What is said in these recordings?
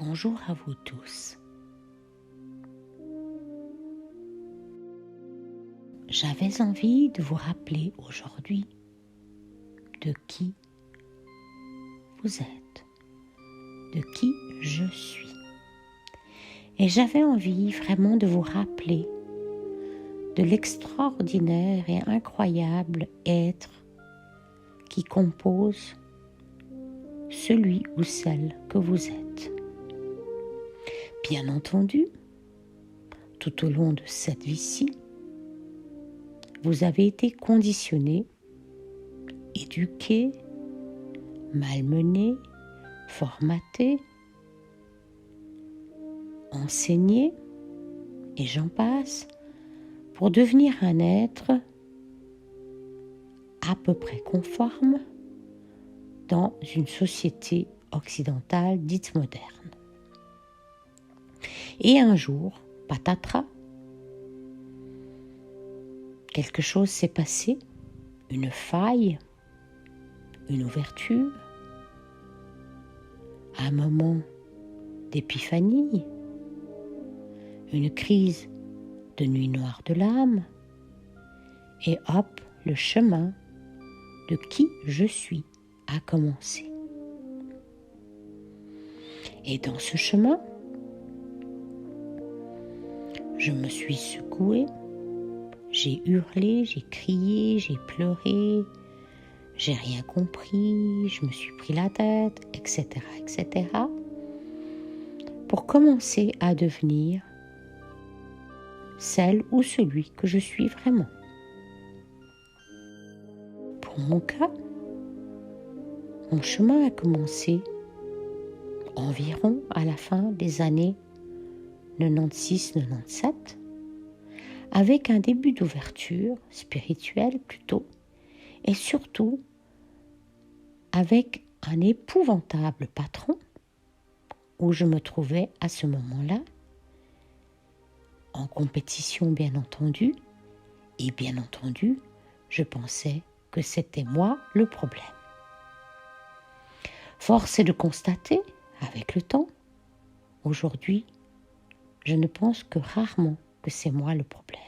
Bonjour à vous tous. J'avais envie de vous rappeler aujourd'hui de qui vous êtes, de qui je suis. Et j'avais envie vraiment de vous rappeler de l'extraordinaire et incroyable être qui compose celui ou celle que vous êtes. Bien entendu, tout au long de cette vie-ci, vous avez été conditionné, éduqué, malmené, formaté, enseigné, et j'en passe, pour devenir un être à peu près conforme dans une société occidentale dite moderne. Et un jour, patatras, quelque chose s'est passé, une faille, une ouverture, un moment d'épiphanie, une crise de nuit noire de l'âme, et hop, le chemin de qui je suis a commencé. Et dans ce chemin, je me suis secouée, j'ai hurlé, j'ai crié, j'ai pleuré, j'ai rien compris, je me suis pris la tête, etc., etc., pour commencer à devenir celle ou celui que je suis vraiment. Pour mon cas, mon chemin a commencé environ à la fin des années 96-97, avec un début d'ouverture spirituelle plutôt, et surtout avec un épouvantable patron où je me trouvais à ce moment-là, en compétition bien entendu, et bien entendu, je pensais que c'était moi le problème. Force est de constater, avec le temps, aujourd'hui, je ne pense que rarement que c'est moi le problème.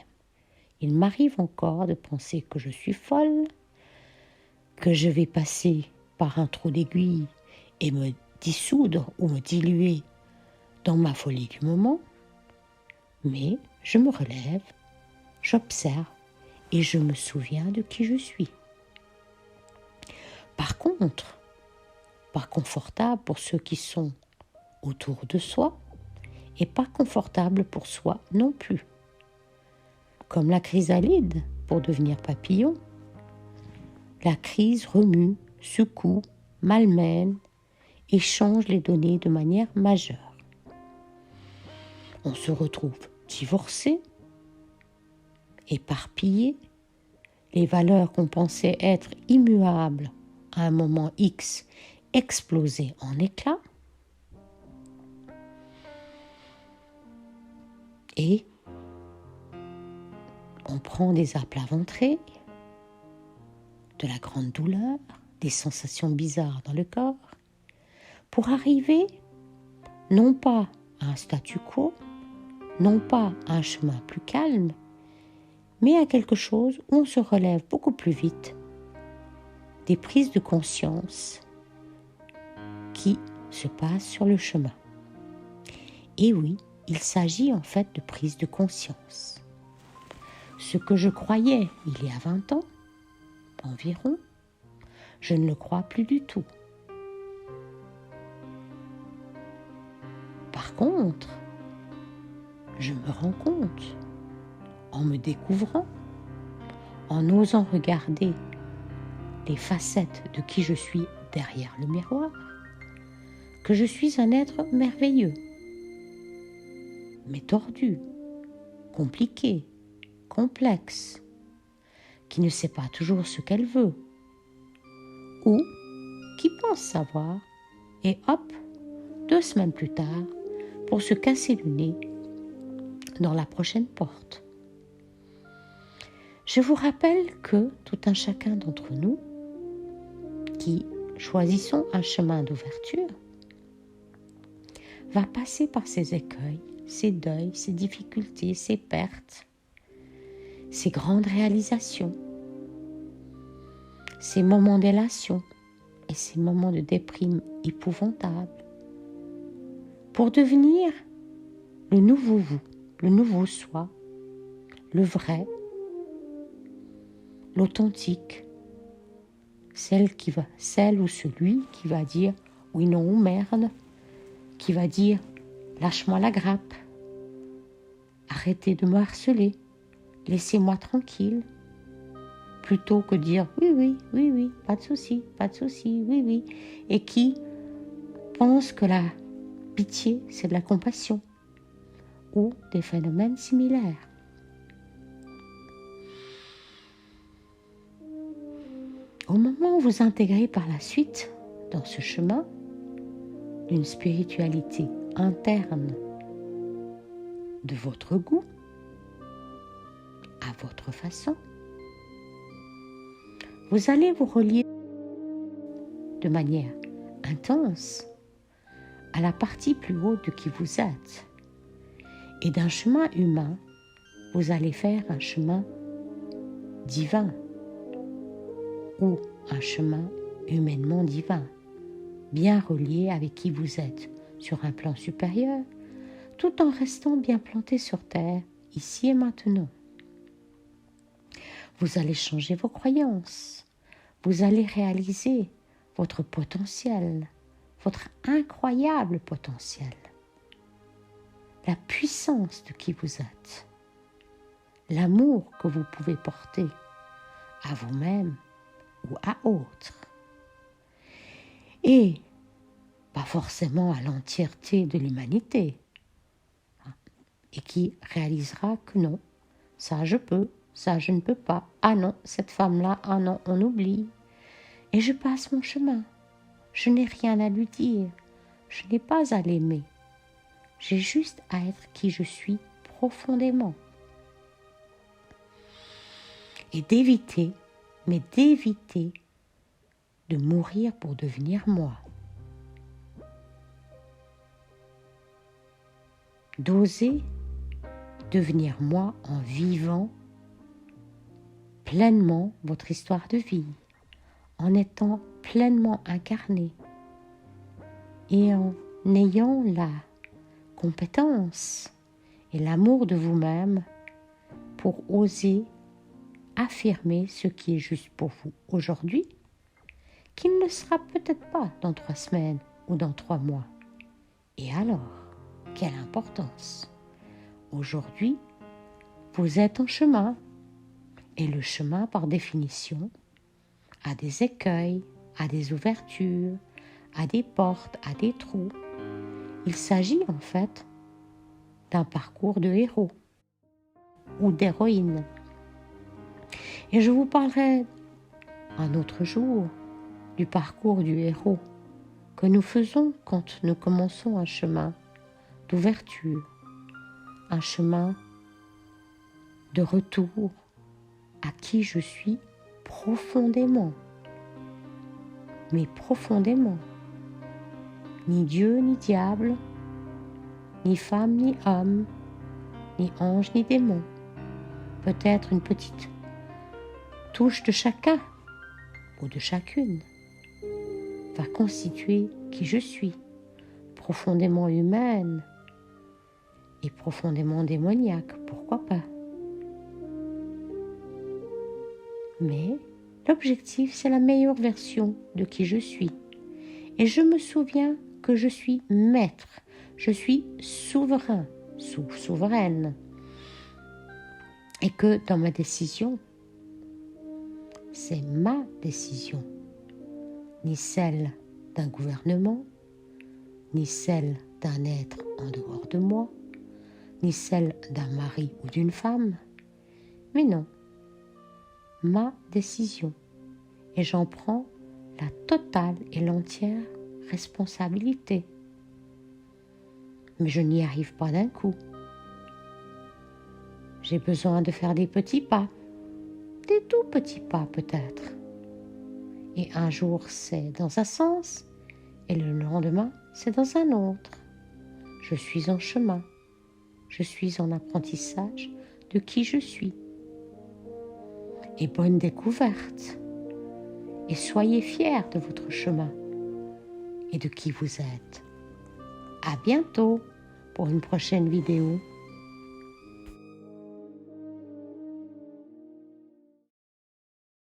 Il m'arrive encore de penser que je suis folle, que je vais passer par un trou d'aiguille et me dissoudre ou me diluer dans ma folie du moment, mais je me relève, j'observe et je me souviens de qui je suis. Par contre, pas confortable pour ceux qui sont autour de soi et pas confortable pour soi non plus. Comme la chrysalide pour devenir papillon, la crise remue, secoue, malmène et change les données de manière majeure. On se retrouve divorcé, éparpillé, les valeurs qu'on pensait être immuables à un moment X explosées en éclats, et on prend des aplats ventrés, de la grande douleur, des sensations bizarres dans le corps, pour arriver non pas à un statu quo, non pas à un chemin plus calme, mais à quelque chose où on se relève beaucoup plus vite, des prises de conscience qui se passent sur le chemin. Et oui, il s'agit en fait de prise de conscience. Ce que je croyais il y a 20 ans, environ, je ne le crois plus du tout. Par contre, je me rends compte, en me découvrant, en osant regarder les facettes de qui je suis derrière le miroir, que je suis un être merveilleux, mais tordu, compliqué, complexe, qui ne sait pas toujours ce qu'elle veut, ou qui pense savoir, et hop, 2 semaines plus tard, pour se casser le nez dans la prochaine porte. Je vous rappelle que tout un chacun d'entre nous, qui choisissons un chemin d'ouverture, va passer par ces écueils, ces deuils, ces difficultés, ces pertes, ces grandes réalisations, ces moments d'élation et ces moments de déprime épouvantables pour devenir le nouveau vous, le nouveau soi, le vrai, l'authentique, celle ou celui qui va dire oui, non ou merde, qui va dire lâche-moi la grappe, arrêtez de me harceler, laissez-moi tranquille, plutôt que dire oui, pas de souci, oui, et qui pense que la pitié, c'est de la compassion, ou des phénomènes similaires. Au moment où vous intégrez par la suite dans ce chemin d'une spiritualité interne de votre goût, à votre façon, vous allez vous relier de manière intense à la partie plus haute de qui vous êtes. Et d'un chemin humain, vous allez faire un chemin divin ou un chemin humainement divin, bien relié avec qui vous êtes sur un plan supérieur, tout en restant bien planté sur terre, ici et maintenant. Vous allez changer vos croyances, vous allez réaliser votre potentiel, votre incroyable potentiel, la puissance de qui vous êtes, l'amour que vous pouvez porter à vous-même ou à autres, et pas forcément à l'entièreté de l'humanité, et qui réalisera que non, ça je peux, ça je ne peux pas, ah non, cette femme-là, ah non, on oublie, et je passe mon chemin, je n'ai rien à lui dire, je n'ai pas à l'aimer, j'ai juste à être qui je suis profondément. Et d'éviter de mourir pour devenir moi. D'oser devenir moi en vivant pleinement votre histoire de vie, en étant pleinement incarné et en ayant la compétence et l'amour de vous-même pour oser affirmer ce qui est juste pour vous aujourd'hui, qui ne le sera peut-être pas dans 3 semaines ou dans 3 mois. Et alors, quelle importance! Aujourd'hui, vous êtes en chemin, et le chemin, par définition, a des écueils, a des ouvertures, a des portes, a des trous. Il s'agit en fait d'un parcours de héros ou d'héroïne. Et je vous parlerai un autre jour du parcours du héros que nous faisons quand nous commençons un chemin d'ouverture, un chemin de retour à qui je suis profondément, mais profondément. Ni Dieu, ni diable, ni femme, ni homme, ni ange, ni démon. Peut-être une petite touche de chacun ou de chacune va constituer qui je suis, profondément humaine et profondément démoniaque, pourquoi pas. Mais l'objectif, c'est la meilleure version de qui je suis. Et je me souviens que je suis maître, je suis souverain, souveraine. Et que dans ma décision, c'est ma décision, ni celle d'un gouvernement, ni celle d'un être en dehors de moi, ni celle d'un mari ou d'une femme, mais non, ma décision. Et j'en prends la totale et l'entière responsabilité. Mais je n'y arrive pas d'un coup. J'ai besoin de faire des petits pas, des tout petits pas peut-être. Et un jour c'est dans un sens, et le lendemain c'est dans un autre. Je suis en chemin. Je suis en apprentissage de qui je suis. Et bonne découverte. Et soyez fiers de votre chemin et de qui vous êtes. À bientôt pour une prochaine vidéo.